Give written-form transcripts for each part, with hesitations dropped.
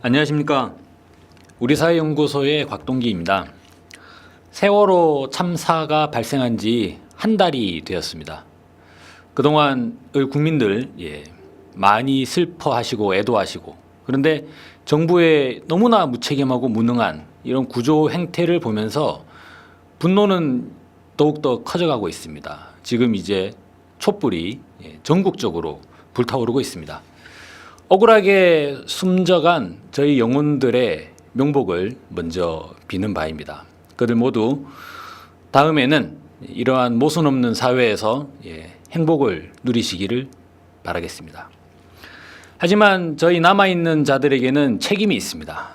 안녕하십니까. 우리사회연구소의 곽동기입니다. 세월호 참사가 발생한 지 한 달이 되었습니다. 그동안 국민들 많이 슬퍼하시고 애도하시고, 그런데 정부의 너무나 무책임하고 무능한 이런 구조 행태를 보면서 분노는 더욱더 커져가고 있습니다. 지금 이제 촛불이 전국적으로 불타오르고 있습니다. 억울하게 숨져간 저희 영혼들의 명복을 먼저 비는 바입니다. 그들 모두 다음에는 이러한 모순 없는 사회에서 행복을 누리시기를 바라겠습니다. 하지만 저희 남아있는 자들에게는 책임이 있습니다.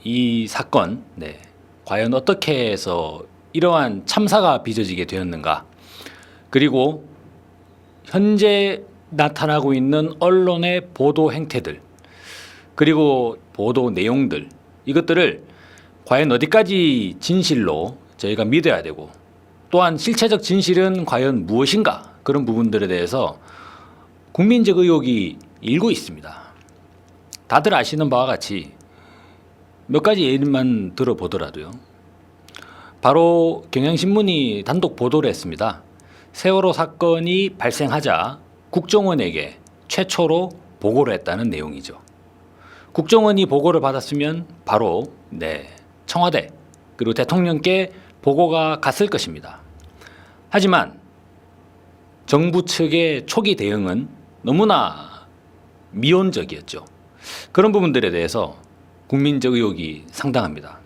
이 사건, 과연 어떻게 해서 이러한 참사가 빚어지게 되었는가, 그리고 현재 나타나고 있는 언론의 보도 행태들, 그리고 보도 내용들, 이것들을 과연 어디까지 진실로 저희가 믿어야 되고, 또한 실체적 진실은 과연 무엇인가, 그런 부분들에 대해서 국민적 의혹이 일고 있습니다. 다들 아시는 바와 같이 몇 가지 예를만 들어보더라도요, 바로 경향신문이 단독 보도를 했습니다. 세월호 사건이 발생하자 국정원에게 최초로 보고를 했다는 내용이죠. 국정원이 보고를 받았으면 바로 청와대 그리고 대통령께 보고가 갔을 것입니다. 하지만 정부 측의 초기 대응은 너무나 미온적이었죠. 그런 부분들에 대해서 국민적 의혹이 상당합니다.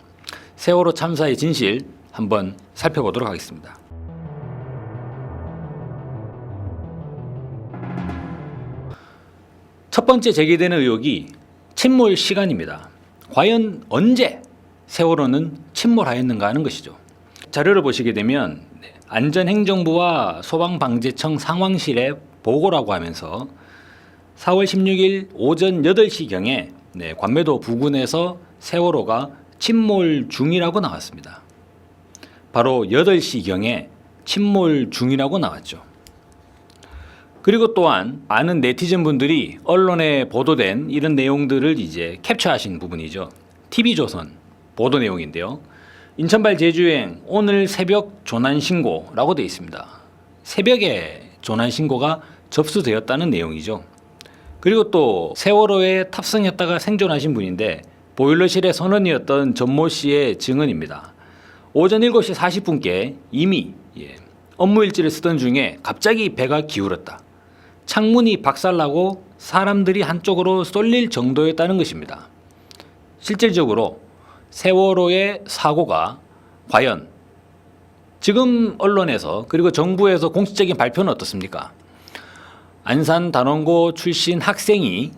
세월호 참사의 진실 한번 살펴보도록 하겠습니다. 첫 번째 제기되는 의혹이 침몰 시간입니다. 과연 언제 세월호는 침몰하였는가 하는 것이죠. 자료를 보시게 되면 안전행정부와 소방방재청 상황실에 보고라고 하면서 4월 16일 오전 8시경에 관매도 부근에서 세월호가 침몰 중이라고 나왔습니다. 바로 8시경에 침몰 중이라고 나왔죠. 그리고 또한 많은 네티즌 분들이 언론에 보도된 이런 내용들을 이제 캡처하신 부분이죠. TV조선 보도 내용인데요. 인천발 제주행 오늘 새벽 조난신고라고 되어 있습니다. 새벽에 조난신고가 접수되었다는 내용이죠. 그리고 또 세월호에 탑승했다가 생존하신 분인데 보일러실의 선원이었던 전모 씨의 증언입니다. 오전 7시 40분께 이미 업무 일지를 쓰던 중에 갑자기 배가 기울었다. 창문이 박살나고 사람들이 한쪽으로 쏠릴 정도였다는 것입니다. 실질적으로 세월호의 사고가 과연 지금 언론에서 그리고 정부에서 공식적인 발표는 어떻습니까? 안산 단원고 출신 학생이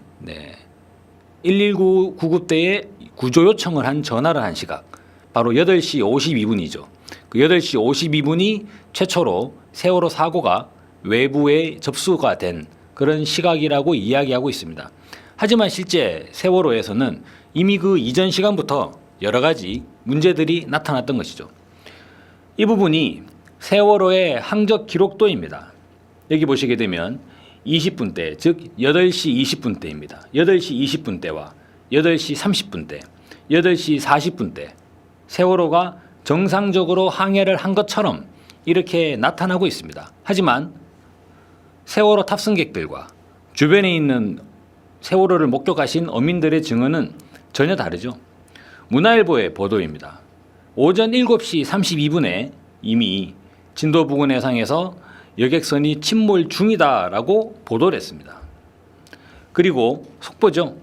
119 구급대에 구조 요청을 한 전화를 한 시각, 바로 8시 52분이죠. 그 8시 52분이 최초로 세월호 사고가 외부에 접수가 된 그런 시각이라고 이야기하고 있습니다. 하지만 실제 세월호에서는 이미 그 이전 시간부터 여러 가지 문제들이 나타났던 것이죠. 이 부분이 세월호의 항적 기록도입니다. 여기 보시게 되면 20분대, 즉 8시 20분대입니다. 8시 20분대와 8시 30분대, 8시 40분대 세월호가 정상적으로 항해를 한 것처럼 이렇게 나타나고 있습니다. 하지만 세월호 탑승객들과 주변에 있는 세월호를 목격하신 어민들의 증언은 전혀 다르죠. 문화일보의 보도입니다. 오전 7시 32분에 이미 진도 부근 해상에서 여객선이 침몰 중이다라고 보도를 했습니다. 그리고 속보죠.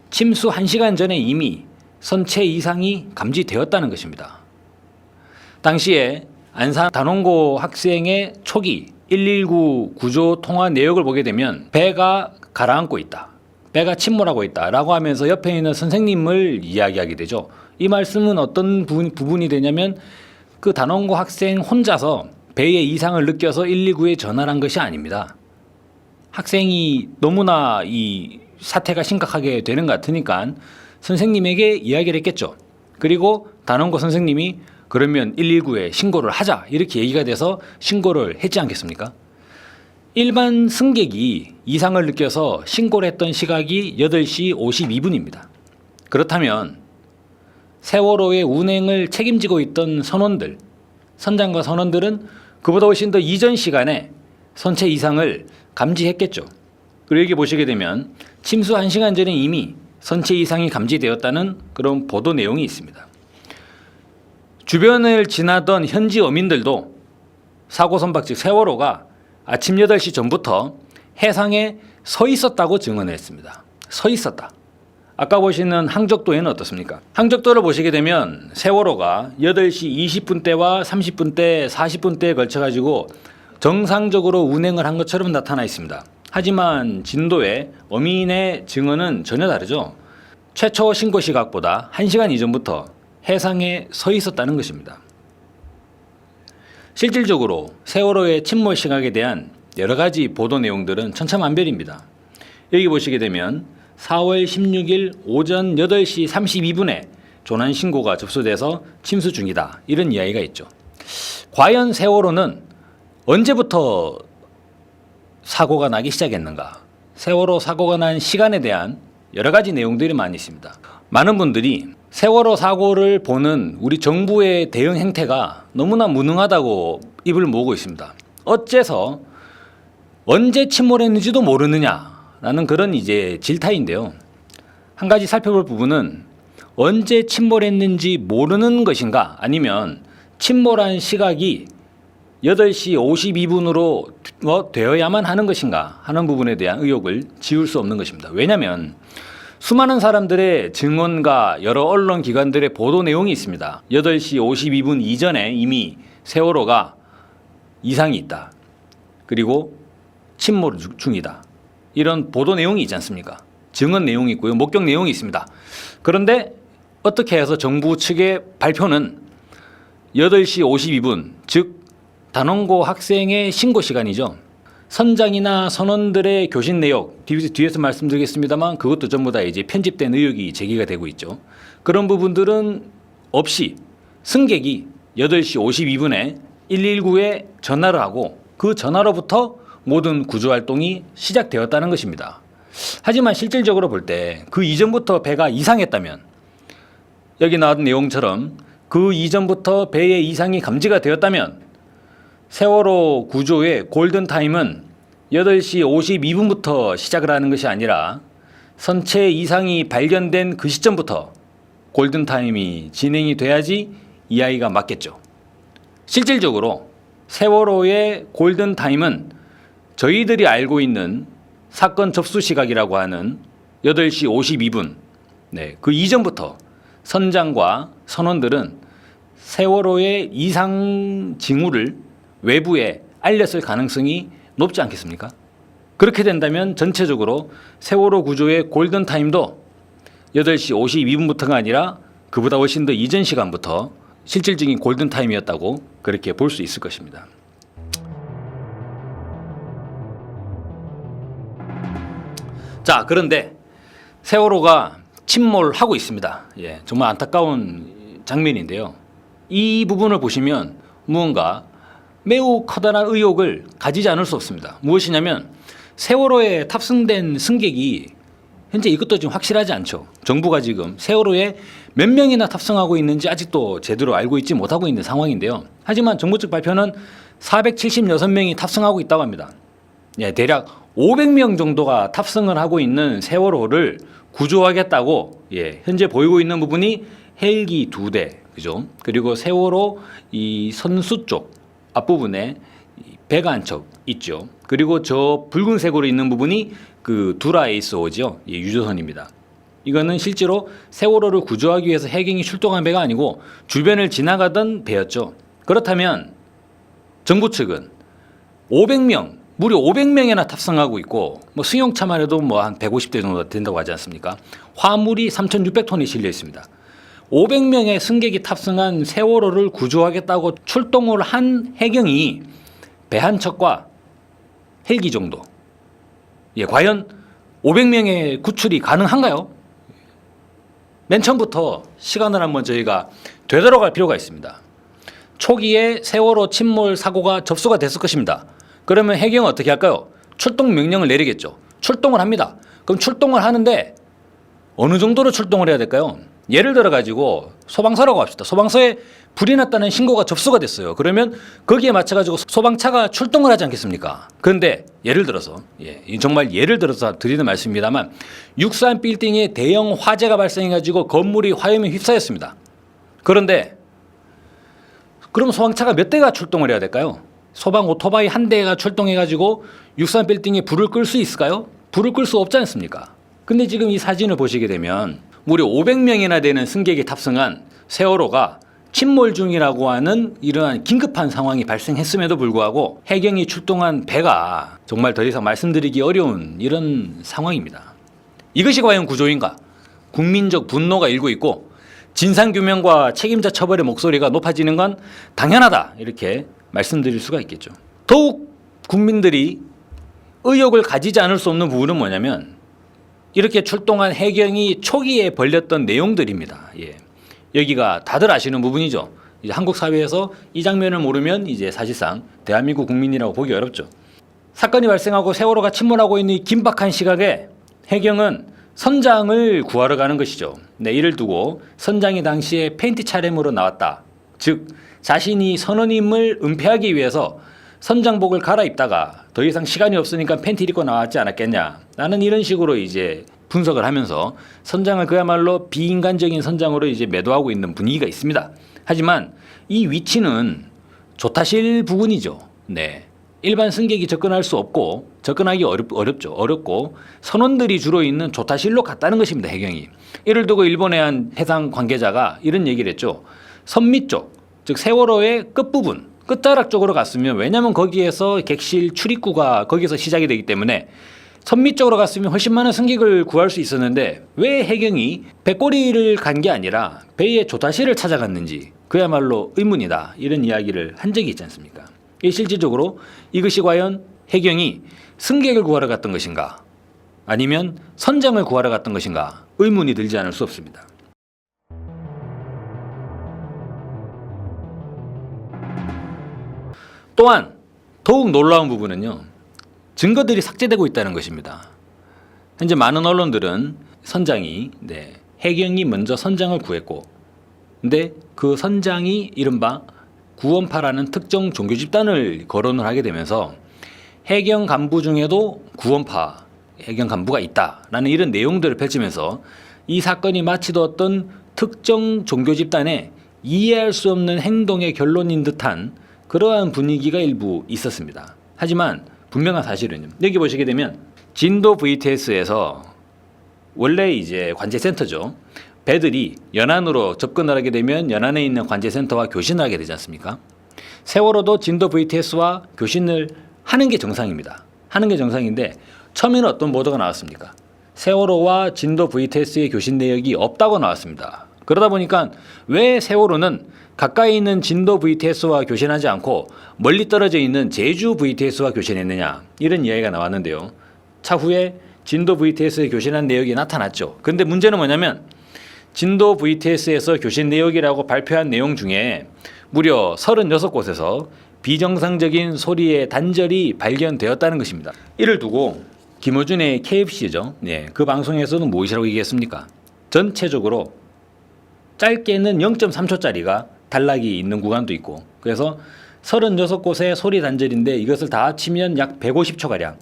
침수 1시간 전에 이미 선체 이상이 감지되었다는 것입니다. 당시에 안산 단원고 학생의 초기 119 구조 통화 내역을 보게 되면 배가 가라앉고 있다, 배가 침몰하고 있다라고 하면서 옆에 있는 선생님을 이야기하게 되죠. 이 말씀은 어떤 부분이 되냐면 그 단원고 학생 혼자서 배의 이상을 느껴서 119에 전화를 한 것이 아닙니다. 학생이 너무나 이 사태가 심각하게 되는 것 같으니까 선생님에게 이야기를 했겠죠. 그리고 단원고 선생님이 그러면 119에 신고를 하자 이렇게 얘기가 돼서 신고를 했지 않겠습니까? 일반 승객이 이상을 느껴서 신고를 했던 시각이 8시 52분입니다. 그렇다면 세월호의 운행을 책임지고 있던 선원들, 선장과 선원들은 그보다 훨씬 더 이전 시간에 선체 이상을 감지했겠죠. 그리고 여기 보시게 되면 침수 1시간 전에 이미 선체 이상이 감지되었다는 그런 보도 내용이 있습니다. 주변을 지나던 현지 어민들도 사고 선박 즉 세월호가 아침 8시 전부터 해상에 서 있었다고 증언했습니다. 서 있었다. 아까 보시는 항적도에는 어떻습니까? 항적도를 보시게 되면 세월호가 8시 20분대와 30분대, 40분대에 걸쳐가지고 정상적으로 운행을 한 것처럼 나타나 있습니다. 하지만 진도의 어민의 증언은 전혀 다르죠. 최초 신고 시각보다 1시간 이전부터 해상에 서 있었다는 것입니다. 실질적으로 세월호의 침몰 시각에 대한 여러 가지 보도 내용들은 천차만별입니다. 여기 보시게 되면 4월 16일 오전 8시 32분에 조난 신고가 접수돼서 침수 중이다. 이런 이야기가 있죠. 과연 세월호는 언제부터 사고가 나기 시작했는가? 세월호 사고가 난 시간에 대한 여러 가지 내용들이 많이 있습니다. 많은 분들이 세월호 사고를 보는 우리 정부의 대응 행태가 너무나 무능하다고 입을 모으고 있습니다. 어째서 언제 침몰했는지도 모르느냐라는 그런 이제 질타인데요. 한 가지 살펴볼 부분은 언제 침몰했는지 모르는 것인가 아니면 침몰한 시각이 8시 52분으로 되어야만 하는 것인가 하는 부분에 대한 의혹을 지울 수 없는 것입니다. 왜냐하면 수많은 사람들의 증언과 여러 언론 기관들의 보도 내용이 있습니다. 8시 52분 이전에 이미 세월호가 이상이 있다. 그리고 침몰 중이다. 이런 보도 내용이 있지 않습니까? 증언 내용이 있고요. 목격 내용이 있습니다. 그런데 어떻게 해서 정부 측의 발표는 8시 52분, 즉 단원고 학생의 신고 시간이죠. 선장이나 선원들의 교신 내용, 뒤에서 말씀드리겠습니다만 그것도 전부 다 이제 편집된 의혹이 제기가 되고 있죠. 그런 부분들은 없이 승객이 8시 52분에 119에 전화를 하고 그 전화로부터 모든 구조활동이 시작되었다는 것입니다. 하지만 실질적으로 볼 때 그 이전부터 배가 이상했다면 여기 나온 내용처럼 그 이전부터 배의 이상이 감지가 되었다면 세월호 구조의 골든타임은 8시 52분부터 시작을 하는 것이 아니라 선체 이상이 발견된 그 시점부터 골든타임이 진행이 돼야지 이야기가 맞겠죠. 실질적으로 세월호의 골든타임은 저희들이 알고 있는 사건 접수 시각이라고 하는 8시 52분, 그 이전부터 선장과 선원들은 세월호의 이상 징후를 외부에 알렸을 가능성이 높지 않겠습니까? 그렇게 된다면 전체적으로 세월호 구조의 골든타임도 8시 52분부터가 아니라 그보다 훨씬 더 이전 시간부터 실질적인 골든타임이었다고 그렇게 볼 수 있을 것입니다. 자, 그런데 세월호가 침몰하고 있습니다. 정말 안타까운 장면인데요. 이 부분을 보시면 무언가 매우 커다란 의혹을 가지지 않을 수 없습니다. 무엇이냐면 세월호에 탑승된 승객이 현재 이것도 지금 확실하지 않죠. 정부가 지금 세월호에 몇 명이나 탑승하고 있는지 아직도 제대로 알고 있지 못하고 있는 상황인데요. 하지만 정부 측 발표는 476명이 탑승하고 있다고 합니다. 대략 500명 정도가 탑승을 하고 있는 세월호를 구조하겠다고 현재 보이고 있는 부분이 헬기 2대, 그죠? 그리고 세월호 이 선수 쪽 앞부분에 배가 한 척 있죠. 그리고 저 붉은색으로 있는 부분이 그 두라에이스호죠. 유조선입니다. 이거는 실제로 세월호를 구조하기 위해서 해경이 출동한 배가 아니고 주변을 지나가던 배였죠. 그렇다면 정부 측은 500명, 무려 500명이나 탑승하고 있고 승용차만 해도 한 150대 정도 된다고 하지 않습니까? 화물이 3,600톤이 실려 있습니다. 500명의 승객이 탑승한 세월호를 구조하겠다고 출동을 한 해경이 배 한 척과 헬기 정도. 과연 500명의 구출이 가능한가요? 맨 처음부터 시간을 한번 저희가 되돌아갈 필요가 있습니다. 초기에 세월호 침몰 사고가 접수가 됐을 것입니다. 그러면 해경은 어떻게 할까요? 출동 명령을 내리겠죠. 출동을 합니다. 그럼 출동을 하는데 어느 정도로 출동을 해야 될까요? 예를 들어 가지고 소방서라고 합시다. 소방서에 불이 났다는 신고가 접수가 됐어요. 그러면 거기에 맞춰 가지고 소방차가 출동을 하지 않겠습니까? 그런데 예를 들어서 정말 예를 들어서 드리는 말씀입니다만 63 빌딩에 대형 화재가 발생해 가지고 건물이 화염에 휩싸였습니다. 그런데 그럼 소방차가 몇 대가 출동을 해야 될까요? 소방 오토바이 한 대가 출동해 가지고 63 빌딩에 불을 끌 수 있을까요? 불을 끌 수 없지 않습니까? 근데 지금 이 사진을 보시게 되면 무려 500명이나 되는 승객이 탑승한 세월호가 침몰 중이라고 하는 이러한 긴급한 상황이 발생했음에도 불구하고 해경이 출동한 배가 정말 더 이상 말씀드리기 어려운 이런 상황입니다. 이것이 과연 구조인가? 국민적 분노가 일고 있고 진상규명과 책임자 처벌의 목소리가 높아지는 건 당연하다 이렇게 말씀드릴 수가 있겠죠. 더욱 국민들이 의혹을 가지지 않을 수 없는 부분은 뭐냐면 이렇게 출동한 해경이 초기에 벌렸던 내용들입니다. 여기가 다들 아시는 부분이죠. 이제 한국 사회에서 이 장면을 모르면 이제 사실상 대한민국 국민이라고 보기 어렵죠. 사건이 발생하고 세월호가 침몰하고 있는 이 긴박한 시각에 해경은 선장을 구하러 가는 것이죠. 이를 두고 선장이 당시에 팬티 차림으로 나왔다. 즉 자신이 선원임을 은폐하기 위해서 선장복을 갈아입다가 더 이상 시간이 없으니까 팬티를 입고 나왔지 않았겠냐. 나는 이런 식으로 이제 분석을 하면서 선장을 그야말로 비인간적인 선장으로 이제 매도하고 있는 분위기가 있습니다. 하지만 이 위치는 조타실 부근이죠. 일반 승객이 접근할 수 없고 접근하기 어렵고 선원들이 주로 있는 조타실로 갔다는 것입니다. 해경이. 이를 두고 일본의 한 해상 관계자가 이런 얘기를 했죠. 선밑 쪽, 즉 세월호의 끝부분, 끝자락 쪽으로 갔으면 왜냐하면 거기에서 객실 출입구가 거기서 시작이 되기 때문에 선밑 쪽으로 갔으면 훨씬 많은 승객을 구할 수 있었는데 왜 해경이 배꼬리를 간 게 아니라 배의 조타실을 찾아갔는지 그야말로 의문이다. 이런 이야기를 한 적이 있지 않습니까? 실질적으로 이것이 과연 해경이 승객을 구하러 갔던 것인가 아니면 선장을 구하러 갔던 것인가 의문이 들지 않을 수 없습니다. 또한 더욱 놀라운 부분은요. 증거들이 삭제되고 있다는 것입니다. 현재 많은 언론들은 선장이 해경이 먼저 선장을 구했고 근데 그 선장이 이른바 구원파라는 특정 종교 집단을 거론을 하게 되면서 해경 간부 중에도 구원파 해경 간부가 있다라는 이런 내용들을 펼치면서 이 사건이 마치 어떤 특정 종교 집단의 이해할 수 없는 행동의 결론인 듯한 그러한 분위기가 일부 있었습니다. 하지만 분명한 사실은요. 여기 보시게 되면 진도 VTS에서 원래 이제 관제센터죠. 배들이 연안으로 접근을 하게 되면 연안에 있는 관제센터와 교신을 하게 되지 않습니까? 세월호도 진도 VTS와 교신을 하는 게 정상입니다. 하는 게 정상인데 처음에는 어떤 보도가 나왔습니까? 세월호와 진도 VTS의 교신 내역이 없다고 나왔습니다. 그러다 보니까 왜 세월호는 가까이 있는 진도 VTS와 교신하지 않고 멀리 떨어져 있는 제주 VTS와 교신했느냐 이런 이야기가 나왔는데요. 차후에 진도 VTS에 교신한 내역이 나타났죠. 근데 문제는 뭐냐면 진도 VTS에서 교신 내역이라고 발표한 내용 중에 무려 36곳에서 비정상적인 소리의 단절이 발견되었다는 것입니다. 이를 두고 김어준의 KFC죠. 그 방송에서는 무엇이라고 얘기했습니까? 전체적으로 짧게는 0.3초짜리가 단락이 있는 구간도 있고 그래서 36곳의 소리 단절인데 이것을 다 합치면 약 150초가량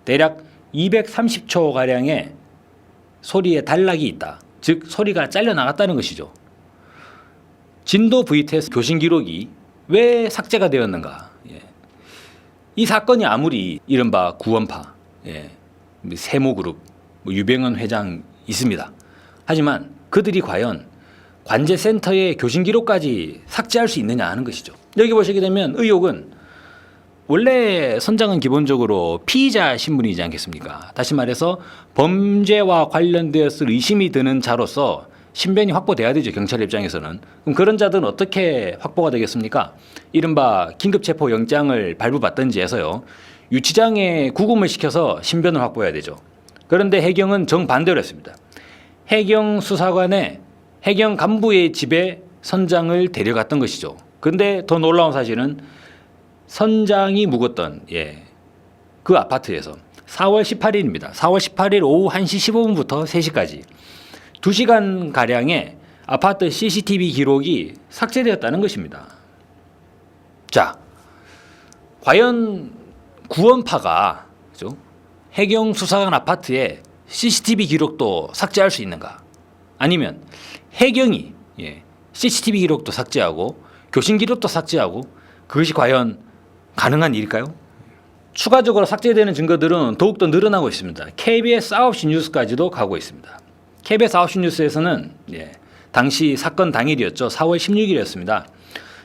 대략 230초가량의 소리의 단락이 있다. 즉 소리가 잘려나갔다는 것이죠. 진도 VTS 교신 기록이 왜 삭제가 되었는가. 이 사건이 아무리 이른바 구원파 세모그룹 유병헌 회장 있습니다. 하지만 그들이 과연 관제센터의 교신 기록까지 삭제할 수 있느냐 하는 것이죠. 여기 보시게 되면 의혹은 원래 선장은 기본적으로 피의자 신분이지 않겠습니까? 다시 말해서 범죄와 관련되었을 의심이 드는 자로서 신변이 확보돼야 되죠. 경찰 입장에서는. 그럼 그런 자들은 어떻게 확보가 되겠습니까? 이른바 긴급체포영장을 발부받든지 해서요. 유치장에 구금을 시켜서 신변을 확보해야 되죠. 그런데 해경은 정반대로 했습니다. 해경 수사관에 해경 간부의 집에 선장을 데려갔던 것이죠. 근데 더 놀라운 사실은 선장이 묵었던 그 아파트에서 4월 18일입니다. 4월 18일 오후 1시 15분부터 3시까지 2시간 가량의 아파트 CCTV 기록이 삭제되었다는 것입니다. 자, 과연 구원파가 그죠? 해경 수사관 아파트에 CCTV 기록도 삭제할 수 있는가? 아니면 해경이 CCTV 기록도 삭제하고 교신 기록도 삭제하고 그것이 과연 가능한 일일까요? 추가적으로 삭제되는 증거들은 더욱더 늘어나고 있습니다. KBS 9시 뉴스까지도 가고 있습니다. KBS 9시 뉴스에서는 당시 사건 당일이었죠. 4월 16일이었습니다.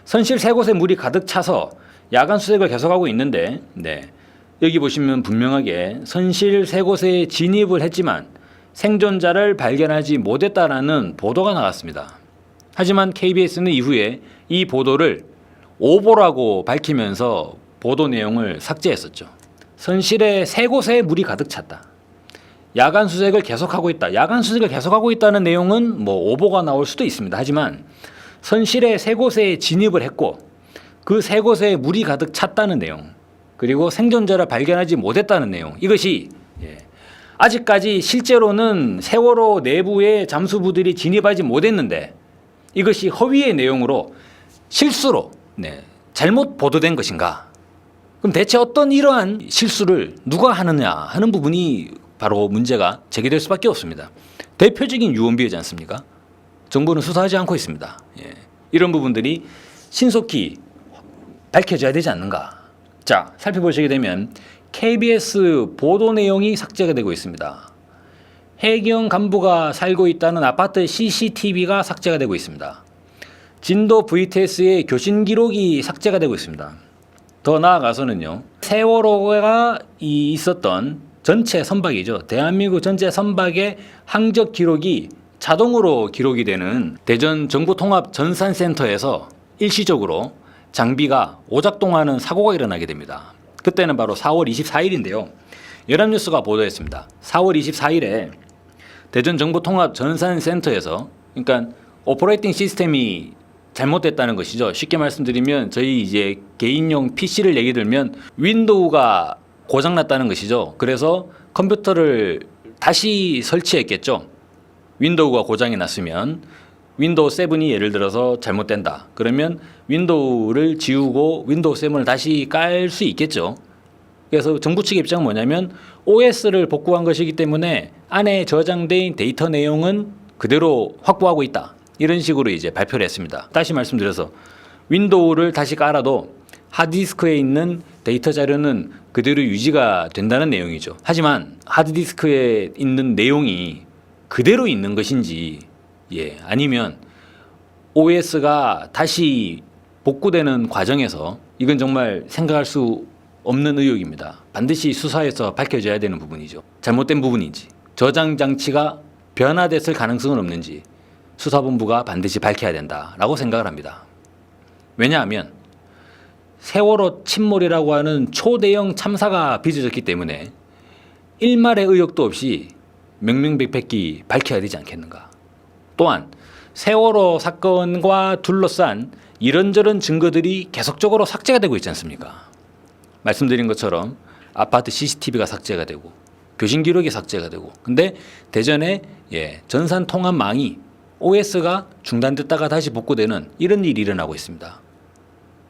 선실 3곳에 물이 가득 차서 야간 수색을 계속하고 있는데 여기 보시면 분명하게 선실 3곳에 진입을 했지만 생존자를 발견하지 못했다라는 보도가 나왔습니다. 하지만 KBS는 이후에 이 보도를 오보라고 밝히면서 보도 내용을 삭제했었죠. 선실에 3곳에 물이 가득 찼다. 야간 수색을 계속하고 있다. 야간 수색을 계속하고 있다는 내용은 뭐 오보가 나올 수도 있습니다. 하지만 선실에 3곳에 진입을 했고 그 3곳에 물이 가득 찼다는 내용, 그리고 생존자를 발견하지 못했다는 내용, 이것이 아직까지 실제로는 세월호 내부에 잠수부들이 진입하지 못했는데 이것이 허위의 내용으로 실수로 잘못 보도된 것인가? 그럼 대체 어떤 이러한 실수를 누가 하느냐 하는 부분이 바로 문제가 제기될 수밖에 없습니다. 대표적인 유언비어지 않습니까? 정부는 수사하지 않고 있습니다. 이런 부분들이 신속히 밝혀져야 되지 않는가? 자, 살펴보시게 되면 KBS 보도 내용이 삭제가 되고 있습니다. 해경 간부가 살고 있다는 아파트 CCTV가 삭제가 되고 있습니다. 진도 VTS의 교신 기록이 삭제가 되고 있습니다. 더 나아가서는요, 세월호가 있었던 전체 선박이죠. 대한민국 전체 선박의 항적 기록이 자동으로 기록이 되는 대전 정보통합전산센터에서 일시적으로 장비가 오작동하는 사고가 일어나게 됩니다. 그때는 바로 4월 24일인데요. 연합뉴스가 보도했습니다. 4월 24일에 대전 정보통합전산센터에서, 그러니까 오퍼레이팅 시스템이 잘못됐다는 것이죠. 쉽게 말씀드리면 저희 이제 개인용 PC를 얘기 들면 윈도우가 고장났다는 것이죠. 그래서 컴퓨터를 다시 설치했겠죠. 윈도우가 고장이 났으면 윈도우 7이 예를 들어서 잘못된다. 그러면 윈도우를 지우고 윈도우 7을 다시 깔 수 있겠죠. 그래서 정부 측의 입장은 뭐냐면 OS를 복구한 것이기 때문에 안에 저장된 데이터 내용은 그대로 확보하고 있다. 이런 식으로 이제 발표를 했습니다. 다시 말씀드려서 윈도우를 다시 깔아도 하드디스크에 있는 데이터 자료는 그대로 유지가 된다는 내용이죠. 하지만 하드디스크에 있는 내용이 그대로 있는 것인지 아니면 OS가 다시 복구되는 과정에서 이건 정말 생각할 수 없는 의혹입니다. 반드시 수사에서 밝혀져야 되는 부분이죠. 잘못된 부분인지, 저장 장치가 변화됐을 가능성은 없는지 수사본부가 반드시 밝혀야 된다라고 생각을 합니다. 왜냐하면 세월호 침몰이라고 하는 초대형 참사가 빚어졌기 때문에 일말의 의혹도 없이 명명백백히 밝혀야 되지 않겠는가. 또한 세월호 사건과 둘러싼 이런저런 증거들이 계속적으로 삭제가 되고 있지 않습니까? 말씀드린 것처럼 아파트 CCTV가 삭제가 되고 교신 기록이 삭제가 되고, 근데 대전에 전산 통합망이 OS가 중단됐다가 다시 복구되는 이런 일이 일어나고 있습니다.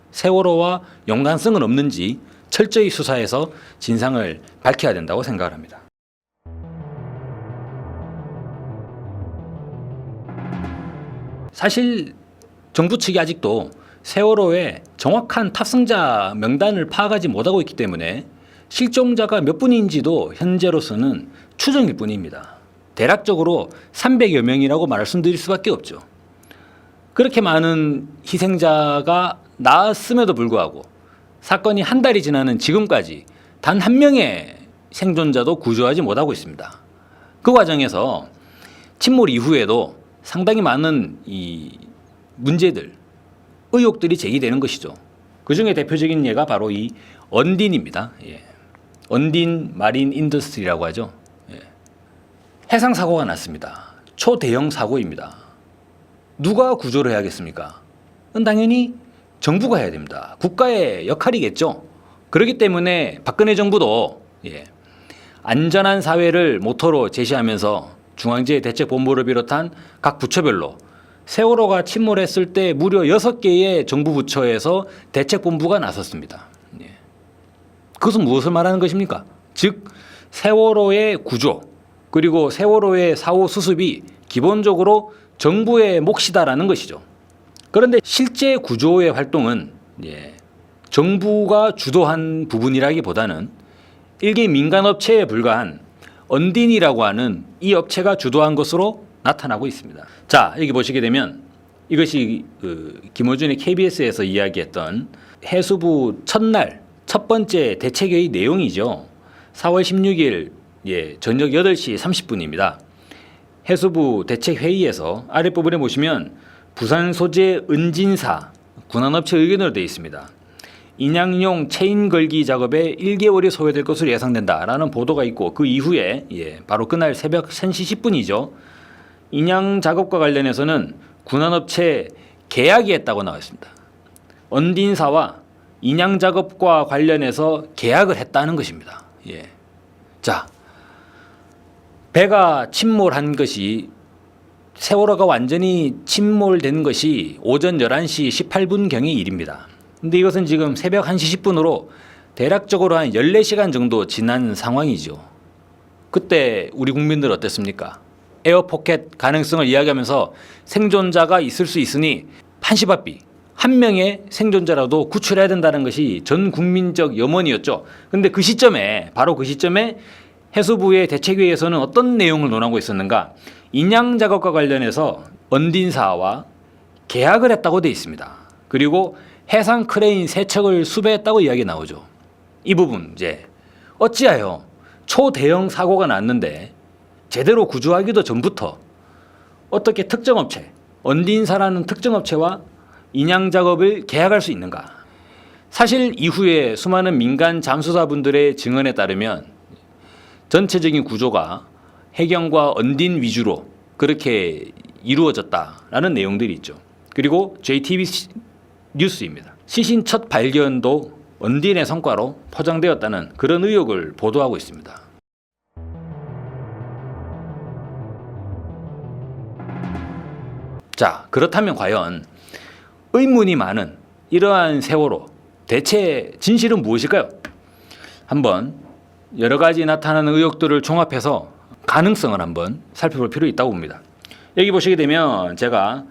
세월호와 연관성은 없는지 철저히 수사해서 진상을 밝혀야 된다고 생각을 합니다. 사실 정부 측이 아직도 세월호의 정확한 탑승자 명단을 파악하지 못하고 있기 때문에 실종자가 몇 분인지도 현재로서는 추정일 뿐입니다. 대략적으로 300여 명이라고 말씀드릴 수밖에 없죠. 그렇게 많은 희생자가 나왔음에도 불구하고 사건이 한 달이 지나는 지금까지 단 한 명의 생존자도 구조하지 못하고 있습니다. 그 과정에서 침몰 이후에도 상당히 많은 이 문제들, 의혹들이 제기되는 것이죠. 그 중에 대표적인 예가 바로 이 언딘입니다. 언딘 마린 인더스트리라고 하죠. 해상 사고가 났습니다. 초대형 사고입니다. 누가 구조를 해야겠습니까? 그건 당연히 정부가 해야 됩니다. 국가의 역할이겠죠. 그렇기 때문에 박근혜 정부도 안전한 사회를 모토로 제시하면서 중앙재해대책본부를 비롯한 각 부처별로 세월호가 침몰했을 때 무려 6개의 정부 부처에서 대책본부가 나섰습니다. 그것은 무엇을 말하는 것입니까? 즉 세월호의 구조 그리고 세월호의 사후 수습이 기본적으로 정부의 몫이다라는 것이죠. 그런데 실제 구조의 활동은 정부가 주도한 부분이라기보다는 일개 민간업체에 불과한 언딘이라고 하는 이 업체가 주도한 것으로 나타나고 있습니다. 자, 여기 보시게 되면 이것이 김어준이 KBS에서 이야기했던 해수부 첫날 첫 번째 대책회의 내용이죠. 4월 16일 저녁 8시 30분입니다. 해수부 대책회의에서 아랫부분에 보시면 부산 소재 은진사 군안업체 의견으로 되어 있습니다. 인양용 체인 걸기 작업에 1개월이 소요될 것으로 예상된다라는 보도가 있고 그 이후에 바로 그날 새벽 1시 10분이죠. 인양 작업과 관련해서는 군안업체 계약이 했다고 나와 있습니다. 언딘사와 인양 작업과 관련해서 계약을 했다는 것입니다. 자, 배가 침몰한 것이 세월호가 완전히 침몰된 것이 오전 11시 18분경의 일입니다. 근데 이것은 지금 새벽 1시 10분으로 대략적으로 한 14시간 정도 지난 상황이죠. 그때 우리 국민들 어땠습니까? 에어포켓 가능성을 이야기하면서 생존자가 있을 수 있으니 한시바삐 한 명의 생존자라도 구출해야 된다는 것이 전 국민적 염원이었죠. 근데 그 시점에 바로 그 시점에 해수부의 대책회의에서는 어떤 내용을 논하고 있었는가? 인양 작업과 관련해서 언딘사와 계약을 했다고 되어 있습니다. 그리고 해상 크레인 3척을 수배했다고 이야기 나오죠. 이 부분 어찌하여 초대형 사고가 났는데 제대로 구조하기도 전부터 어떻게 특정업체, 언딘사라는 특정업체와 인양 작업을 계약할 수 있는가? 사실 이후에 수많은 민간 잠수사분들의 증언에 따르면 전체적인 구조가 해경과 언딘 위주로 그렇게 이루어졌다라는 내용들이 있죠. 그리고 JTBC 뉴스입니다. 시신 첫 발견도 언딘의 성과로 포장되었다는 그런 의혹을 보도하고 있습니다. 자, 그렇다면 과연 의문이 많은 이러한 세월호 대체 진실은 무엇일까요? 한번 여러 가지 나타나는 의혹들을 종합해서 가능성을 한번 살펴볼 필요 있다고 봅니다. 여기 보시게 되면 제가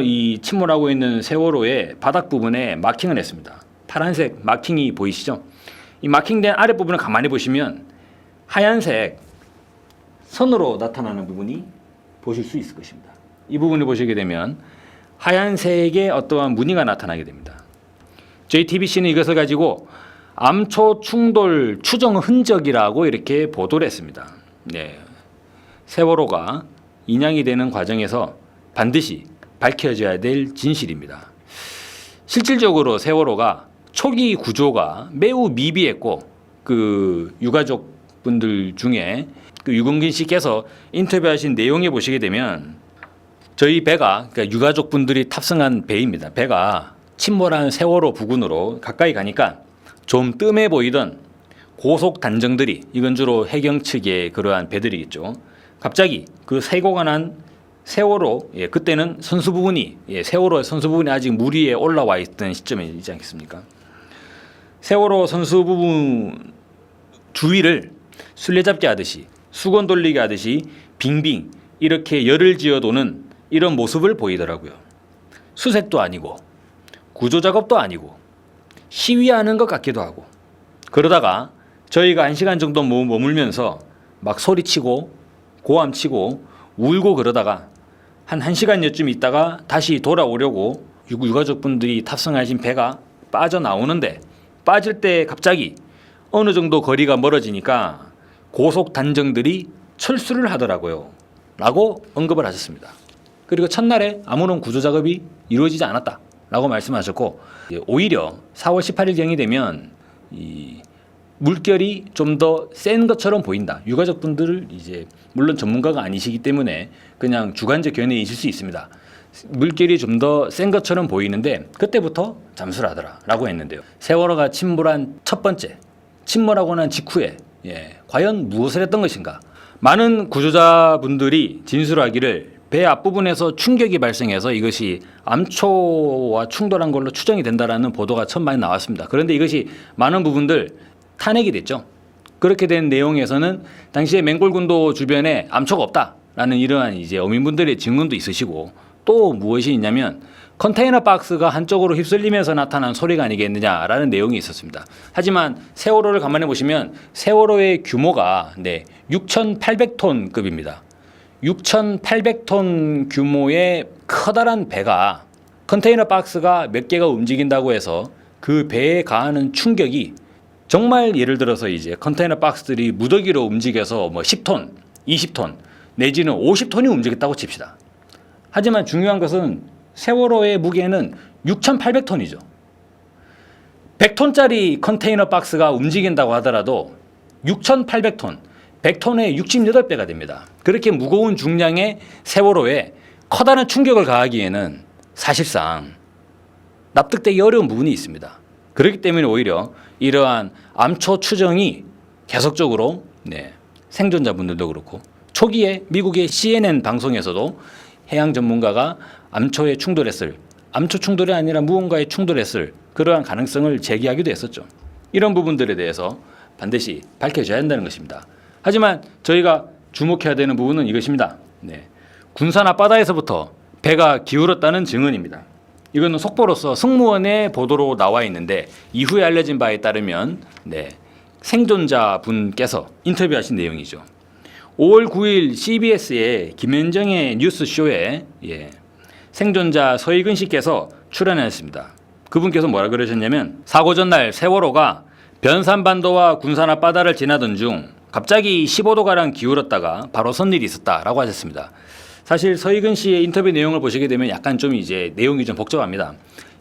이 침몰하고 있는 세월호의 바닥 부분에 마킹을 했습니다. 파란색 마킹이 보이시죠? 이 마킹된 아랫부분을 가만히 보시면 하얀색 선으로 나타나는 부분이 보실 수 있을 것입니다. 이 부분을 보시게 되면 하얀색의 어떠한 무늬가 나타나게 됩니다. JTBC는 이것을 가지고 암초 충돌 추정 흔적이라고 이렇게 보도를 했습니다. 세월호가 인양이 되는 과정에서 반드시 밝혀져야 될 진실입니다. 실질적으로 세월호가 초기 구조가 매우 미비했고 그 유가족 분들 중에 그 유근긴 씨께서 인터뷰하신 내용에 보시게 되면 저희 배가 그러니까 유가족 분들이 탑승한 배입니다. 배가 침몰한 세월호 부근으로 가까이 가니까 좀 뜸해 보이던 고속 단정들이 이건 주로 해경 측의 그러한 배들이겠죠. 갑자기 그 사고가 난 세월호 그때는 선수 부분이 세월호의 선수 부분이 아직 물 위에 올라와 있던 시점이지 않겠습니까? 세월호 선수 부분 주위를 술래잡기 하듯이 수건 돌리기 하듯이 빙빙 이렇게 열을 지어도는 이런 모습을 보이더라고요. 수색도 아니고 구조작업도 아니고 시위하는 것 같기도 하고 그러다가 저희가 1시간 정도 머물면서 막 소리치고 고함치고 울고 그러다가 한 1시간여쯤 있다가 다시 돌아오려고 유가족분들이 탑승하신 배가 빠져나오는데 빠질 때 갑자기 어느 정도 거리가 멀어지니까 고속 단정들이 철수를 하더라고요 라고 언급을 하셨습니다. 그리고 첫날에 아무런 구조작업이 이루어지지 않았다 라고 말씀하셨고 오히려 4월 18일경이 되면 이 물결이 좀 더 센 것처럼 보인다. 유가족분들을 이제 물론 전문가가 아니시기 때문에 그냥 주관적 견해이실 수 있습니다. 물결이 좀 더 센 것처럼 보이는데 그때부터 잠수를 하더라 라고 했는데요. 세월호가 침몰한 첫 번째 침몰하고 난 직후에 과연 무엇을 했던 것인가? 많은 구조자분들이 진술하기를 배 앞부분에서 충격이 발생해서 이것이 암초와 충돌한 걸로 추정이 된다라는 보도가 처음 많이 나왔습니다. 그런데 이것이 많은 부분들 탄핵이 됐죠. 그렇게 된 내용에서는 당시에 맹골군도 주변에 암초가 없다라는 이러한 이제 어민분들의 증언도 있으시고, 또 무엇이 있냐면 컨테이너 박스가 한쪽으로 휩쓸리면서 나타난 소리가 아니겠느냐라는 내용이 있었습니다. 하지만 세월호를 가만히 보시면 세월호의 규모가 6,800톤급입니다. 6,800톤 규모의 커다란 배가 컨테이너 박스가 몇 개가 움직인다고 해서 그 배에 가하는 충격이 정말 예를 들어서 이제 컨테이너 박스들이 무더기로 움직여서 뭐 10톤, 20톤 내지는 50톤이 움직였다고 칩시다. 하지만 중요한 것은 세월호의 무게는 6,800톤이죠. 100톤짜리 컨테이너 박스가 움직인다고 하더라도 6,800톤, 100톤의 68배가 됩니다. 그렇게 무거운 중량의 세월호에 커다란 충격을 가하기에는 사실상 납득되기 어려운 부분이 있습니다. 그렇기 때문에 오히려 이러한 암초 추정이 계속적으로 생존자분들도 그렇고, 초기에 미국의 CNN 방송에서도 해양 전문가가 암초에 충돌했을, 암초 충돌이 아니라 무언가에 충돌했을 그러한 가능성을 제기하기도 했었죠. 이런 부분들에 대해서 반드시 밝혀져야 한다는 것입니다. 하지만 저희가 주목해야 되는 부분은 이것입니다. 군산 앞바다에서부터 배가 기울었다는 증언입니다. 이거는 속보로서 승무원의 보도로 나와 있는데, 이후에 알려진 바에 따르면 생존자분께서 인터뷰하신 내용이죠. 5월 9일 CBS의 김현정의 뉴스쇼에 생존자 서희근 씨께서 출연했습니다. 그분께서 뭐라 그러셨냐면, 사고 전날 세월호가 변산반도와 군산 앞바다를 지나던 중 갑자기 15도가량 기울었다가 바로 선 일이 있었다라고 하셨습니다. 사실 서희근 씨의 인터뷰 내용을 보시게 되면 약간 좀 이제 내용이 좀 복잡합니다.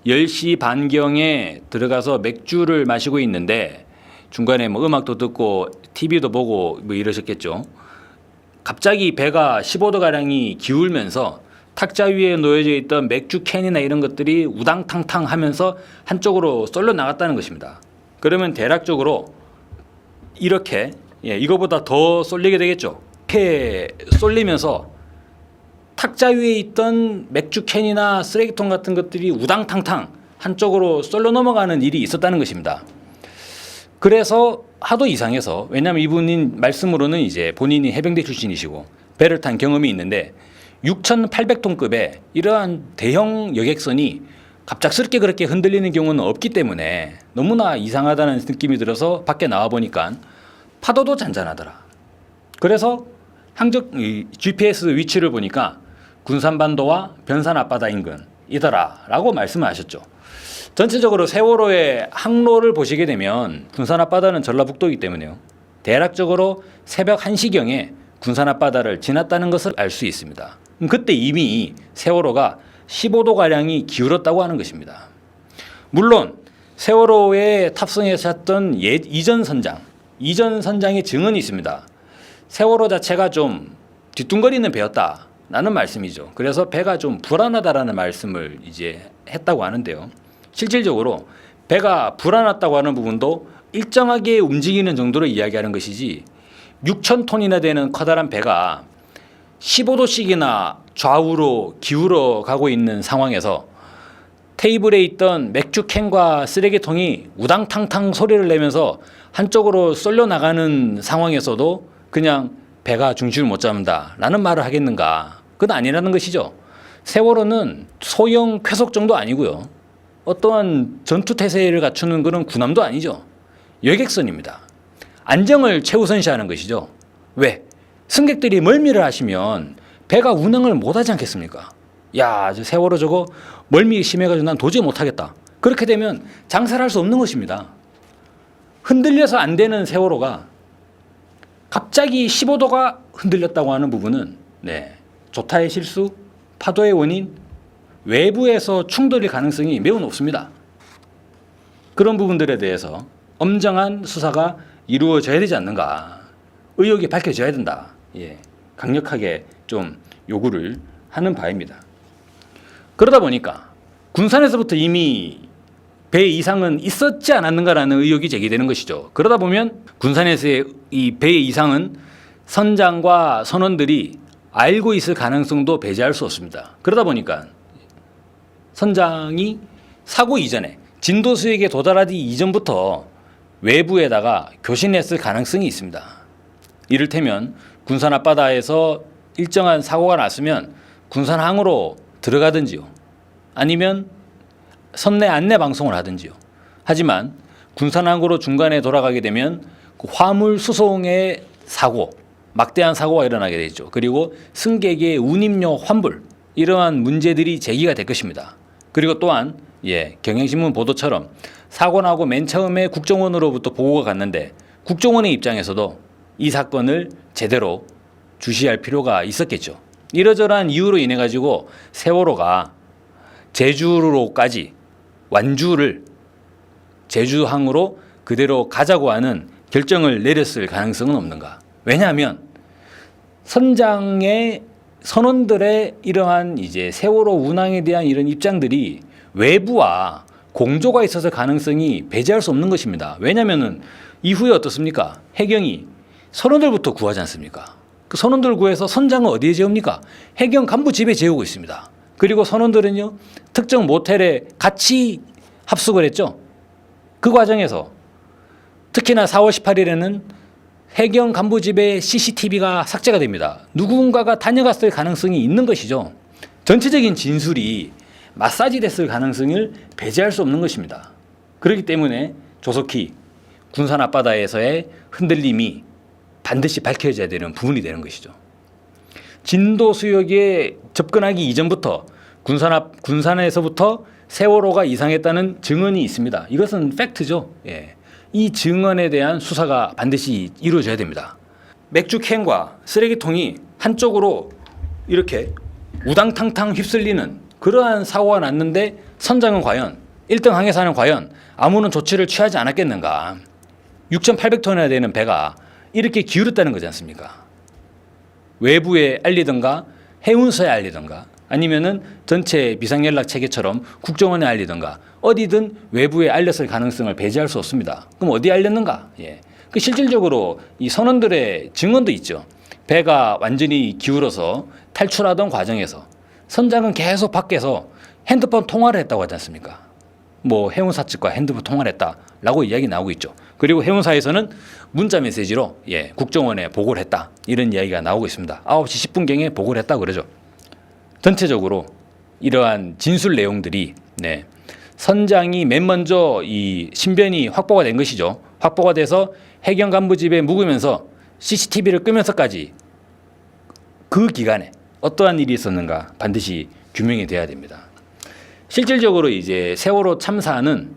10시 반경에 들어가서 맥주를 마시고 있는데 중간에 뭐 음악도 듣고 TV도 보고 뭐 이러셨겠죠. 갑자기 배가 15도가량이 기울면서 탁자 위에 놓여져 있던 맥주 캔이나 이런 것들이 우당탕탕 하면서 한쪽으로 쏠려 나갔다는 것입니다. 그러면 대략적으로 이렇게 이거보다 더 쏠리게 되겠죠. 이렇게 쏠리면서 탁자 위에 있던 맥주 캔이나 쓰레기통 같은 것들이 우당탕탕 한쪽으로 쏠려 넘어가는 일이 있었다는 것입니다. 그래서 하도 이상해서, 왜냐하면 이분인 말씀으로는 이제 본인이 해병대 출신이시고 배를 탄 경험이 있는데 6,800톤급의 이러한 대형 여객선이 갑작스럽게 그렇게 흔들리는 경우는 없기 때문에 너무나 이상하다는 느낌이 들어서 밖에 나와 보니까 파도도 잔잔하더라. 그래서 항적 GPS 위치를 보니까 군산반도와 변산 앞바다 인근이더라라고 말씀을 하셨죠. 전체적으로 세월호의 항로를 보시게 되면 군산 앞바다는 전라북도이기 때문에요. 대략적으로 새벽 1시경에 군산 앞바다를 지났다는 것을 알 수 있습니다. 그때 이미 세월호가 15도가량이 기울었다고 하는 것입니다. 물론 세월호에 탑승했었던 이전 선장의 증언이 있습니다. 세월호 자체가 좀 뒤뚱거리는 배였다라는 말씀이죠. 그래서 배가 좀 불안하다라는 말씀을 이제 했다고 하는데요. 실질적으로 배가 불안하다고 하는 부분도 일정하게 움직이는 정도로 이야기하는 것이지, 6,000톤이나 되는 커다란 배가 15도씩이나 좌우로 기울어 가고 있는 상황에서 테이블에 있던 맥주 캔과 쓰레기통이 우당탕탕 소리를 내면서 한쪽으로 쏠려 나가는 상황에서도 그냥 배가 중심을 못 잡는다라는 말을 하겠는가? 그건 아니라는 것이죠. 세월호는 소형 쾌속정도 아니고요. 어떠한 전투 태세를 갖추는 그런 군함도 아니죠. 여객선입니다. 안정을 최우선시하는 것이죠. 왜? 승객들이 멀미를 하시면 배가 운항을 못하지 않겠습니까? 야, 저 세월호 저거 멀미 심해가지고 난 도저히 못하겠다. 그렇게 되면 장사를 할 수 없는 것입니다. 흔들려서 안 되는 세월호가 갑자기 15도가 흔들렸다고 하는 부분은 조타의 실수, 파도의 원인, 외부에서 충돌일 가능성이 매우 높습니다. 그런 부분들에 대해서 엄정한 수사가 이루어져야 되지 않는가. 의혹이 밝혀져야 된다. 강력하게 좀 요구를 하는 바입니다. 그러다 보니까 군산에서부터 이미 배 이상은 있었지 않았는가라는 의혹이 제기되는 것이죠. 그러다 보면 군산에서의 이 배의 이상은 선장과 선원들이 알고 있을 가능성도 배제할 수 없습니다. 그러다 보니까 선장이 사고 이전에 진도 수역에 도달하기 이전부터 외부에다가 교신했을 가능성이 있습니다. 이를테면 군산 앞바다에서 일정한 사고가 났으면 군산항으로 들어가든지요. 아니면 선내 안내 방송을 하든지요. 하지만 군산항으로 중간에 돌아가게 되면 그 화물 수송의 사고, 막대한 사고가 일어나게 되죠. 그리고 승객의 운임료 환불, 이러한 문제들이 제기가 될 것입니다. 그리고 또한 경향신문 보도처럼 사고 나고 맨 처음에 국정원으로부터 보고가 갔는데 국정원의 입장에서도 이 사건을 제대로 주시할 필요가 있었겠죠. 이러저러한 이유로 인해 가지고 세월호가 제주로까지 완주를 제주항으로 그대로 가자고 하는 결정을 내렸을 가능성은 없는가? 왜냐하면 선장의 선원들의 이러한 이제 세월호 운항에 대한 이런 입장들이 외부와 공조가 있어서 가능성이 배제할 수 없는 것입니다. 왜냐하면은 이후에 어떻습니까? 해경이 선원들부터 구하지 않습니까? 그 선원들 구해서 선장은 어디에 재웁니까? 해경 간부 집에 재우고 있습니다. 그리고 선원들은요 특정 모텔에 같이 합숙을 했죠. 그 과정에서 특히나 4월 18일에는 해경 간부 집의 CCTV가 삭제가 됩니다. 누군가가 다녀갔을 가능성이 있는 것이죠. 전체적인 진술이 마사지 됐을 가능성을 배제할 수 없는 것입니다. 그렇기 때문에 조속히 군산 앞바다에서의 흔들림이 반드시 밝혀져야 되는 부분이 되는 것이죠. 진도 수역에 접근하기 이전부터 군산에서부터 세월호가 이상했다는 증언이 있습니다. 이것은 팩트죠. 이 증언에 대한 수사가 반드시 이루어져야 됩니다. 맥주 캔과 쓰레기통이 한쪽으로 이렇게 우당탕탕 휩쓸리는 그러한 사고가 났는데 선장은 과연 1등 항해사는 과연 아무런 조치를 취하지 않았겠는가. 6,800톤이나 되는 배가 이렇게 기울었다는 거지 않습니까? 외부에 알리든가 해운서에 알리든가 아니면은 전체 비상연락 체계처럼 국정원에 알리든가 어디든 외부에 알렸을 가능성을 배제할 수 없습니다. 그럼 어디에 알렸는가? 그 실질적으로 이 선원들의 증언도 있죠. 배가 완전히 기울어서 탈출하던 과정에서 선장은 계속 밖에서 핸드폰 통화를 했다고 하지 않습니까? 뭐 해운사 측과 핸드폰 통화를 했다라고 이야기 나오고 있죠. 그리고 해운사에서는 문자 메시지로 국정원에 보고를 했다 이런 이야기가 나오고 있습니다. 9시 10분경에 보고를 했다고 그러죠. 전체적으로 이러한 진술 내용들이 선장이 맨 먼저 이 신변이 확보가 된 것이죠. 확보가 돼서 해경 간부 집에 묵으면서 CCTV를 끄면서까지 그 기간에 어떠한 일이 있었는가 반드시 규명이 돼야 됩니다. 실질적으로 이제 세월호 참사는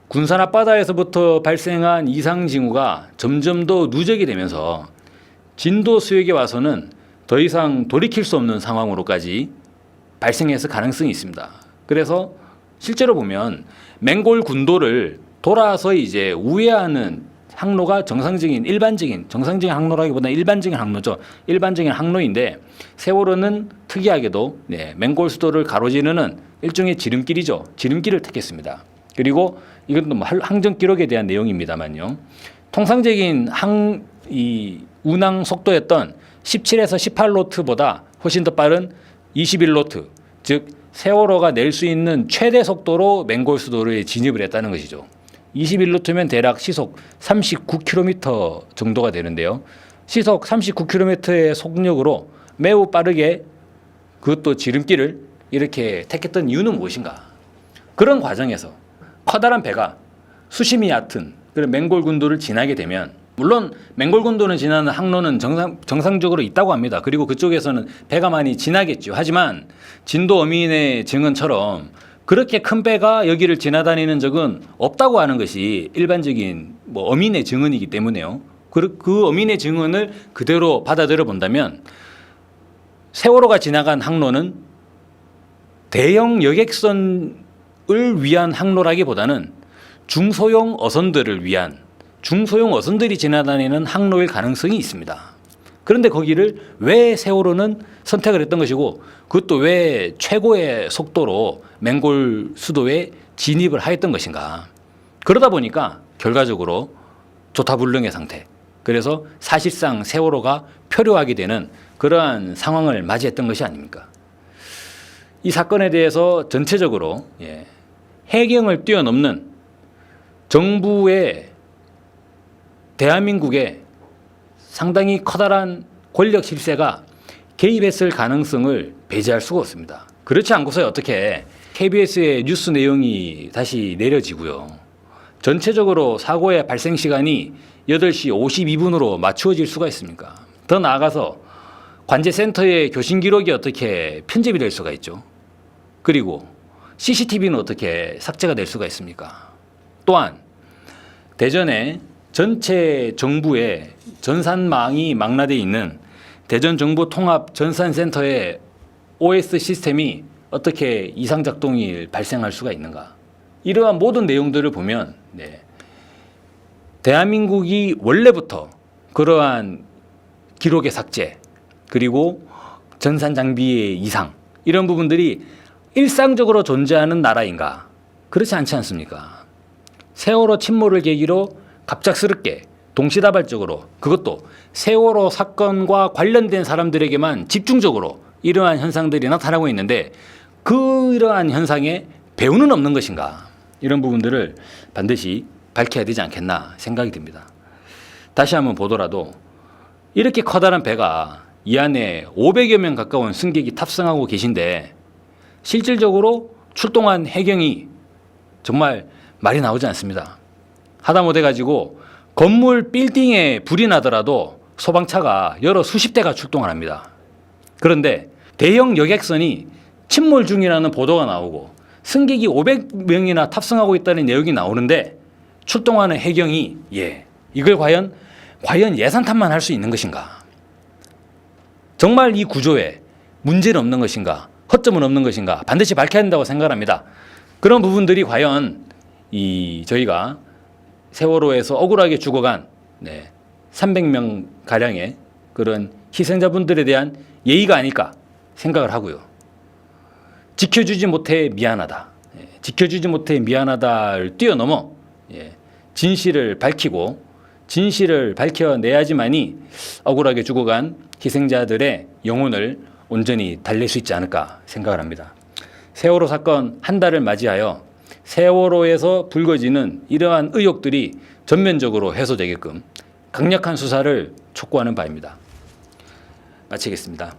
군산 앞바다에서부터 발생한 이상 징후가 점점 더 누적이 되면서 진도 수역에 와서는 더 이상 돌이킬 수 없는 상황으로까지 발생했을 가능성이 있습니다. 그래서 실제로 보면 맹골 군도를 돌아서 이제 우회하는 항로가 정상적인 항로라기보다 일반적인 항로죠. 일반적인 항로인데 세월호는 특이하게도 맹골 수도를 가로지르는 일종의 지름길이죠. 지름길을 택했습니다. 그리고 이건 뭐 항전 기록에 대한 내용입니다만요. 통상적인 운항 속도였던 17에서 18노트보다 훨씬 더 빠른 21노트, 즉 세월호가 낼 수 있는 최대 속도로 맹골 수도를 진입을 했다는 것이죠. 21노트면 대략 시속 39km 정도가 되는데요. 시속 39km의 속력으로 매우 빠르게 그것도 지름길을 이렇게 택했던 이유는 무엇인가? 그런 과정에서 커다란 배가 수심이 얕은 그런 맹골 군도를 지나게 되면 물론 맹골 군도는 지나는 항로는 정상적으로 있다고 합니다. 그리고 그쪽에서는 배가 많이 지나겠죠. 하지만 진도 어민의 증언처럼 그렇게 큰 배가 여기를 지나다니는 적은 없다고 하는 것이 일반적인 어민의 증언이기 때문에요. 그 어민의 증언을 그대로 받아들여 본다면 세월호가 지나간 항로는 대형 여객선을 위한 항로라기보다는 중소형 어선들을 위한 중소형 어선들이 지나다니는 항로일 가능성이 있습니다. 그런데 거기를 왜 세월호는 선택을 했던 것이고 그것도 왜 최고의 속도로 맹골 수도에 진입을 하였던 것인가. 그러다 보니까 결과적으로 조타불능의 상태, 그래서 사실상 세월호가 표류하게 되는 그러한 상황을 맞이했던 것이 아닙니까? 이 사건에 대해서 전체적으로 해경을 뛰어넘는 정부의 대한민국의 상당히 커다란 권력 실세가 개입했을 가능성을 배제할 수가 없습니다. 그렇지 않고서 어떻게 KBS의 뉴스 내용이 다시 내려지고요. 전체적으로 사고의 발생 시간이 8시 52분으로 맞추어질 수가 있습니까? 더 나아가서 관제센터의 교신 기록이 어떻게 편집이 될 수가 있죠? 그리고 CCTV는 어떻게 삭제가 될 수가 있습니까? 또한 대전에 전체 정부의 전산망이 망라되어 있는 대전정보통합전산센터의 OS 시스템이 어떻게 이상작동이 발생할 수가 있는가? 이러한 모든 내용들을 보면 대한민국이 원래부터 그러한 기록의 삭제 그리고 전산 장비의 이상 이런 부분들이 일상적으로 존재하는 나라인가? 그렇지 않지 않습니까? 세월호 침몰을 계기로 갑작스럽게 동시다발적으로 그것도 세월호 사건과 관련된 사람들에게만 집중적으로 이러한 현상들이 나타나고 있는데 그러한 현상에 배후는 없는 것인가? 이런 부분들을 반드시 밝혀야 되지 않겠나 생각이 듭니다. 다시 한번 보더라도 이렇게 커다란 배가 이 안에 500여 명 가까운 승객이 탑승하고 계신데 실질적으로 출동한 해경이 정말 말이 나오지 않습니다. 하다못해 가지고 건물 빌딩에 불이 나더라도 소방차가 여러 수십 대가 출동을 합니다. 그런데 대형 여객선이 침몰 중이라는 보도가 나오고 승객이 500명이나 탑승하고 있다는 내용이 나오는데 출동하는 해경이 이걸 과연 예산탓만 할 수 있는 것인가? 정말 이 구조에 문제는 없는 것인가? 허점은 없는 것인가? 반드시 밝혀야 한다고 생각합니다. 그런 부분들이 과연 저희가 세월호에서 억울하게 죽어간 300명 가량의 그런 희생자분들에 대한 예의가 아닐까 생각을 하고요. 지켜주지 못해 미안하다. 지켜주지 못해 미안하다를 뛰어넘어 진실을 밝히고 진실을 밝혀내야지만이 억울하게 죽어간 희생자들의 영혼을 온전히 달랠 수 있지 않을까 생각을 합니다. 세월호 사건 한 달을 맞이하여 세월호에서 불거지는 이러한 의혹들이 전면적으로 해소되게끔 강력한 수사를 촉구하는 바입니다. 마치겠습니다.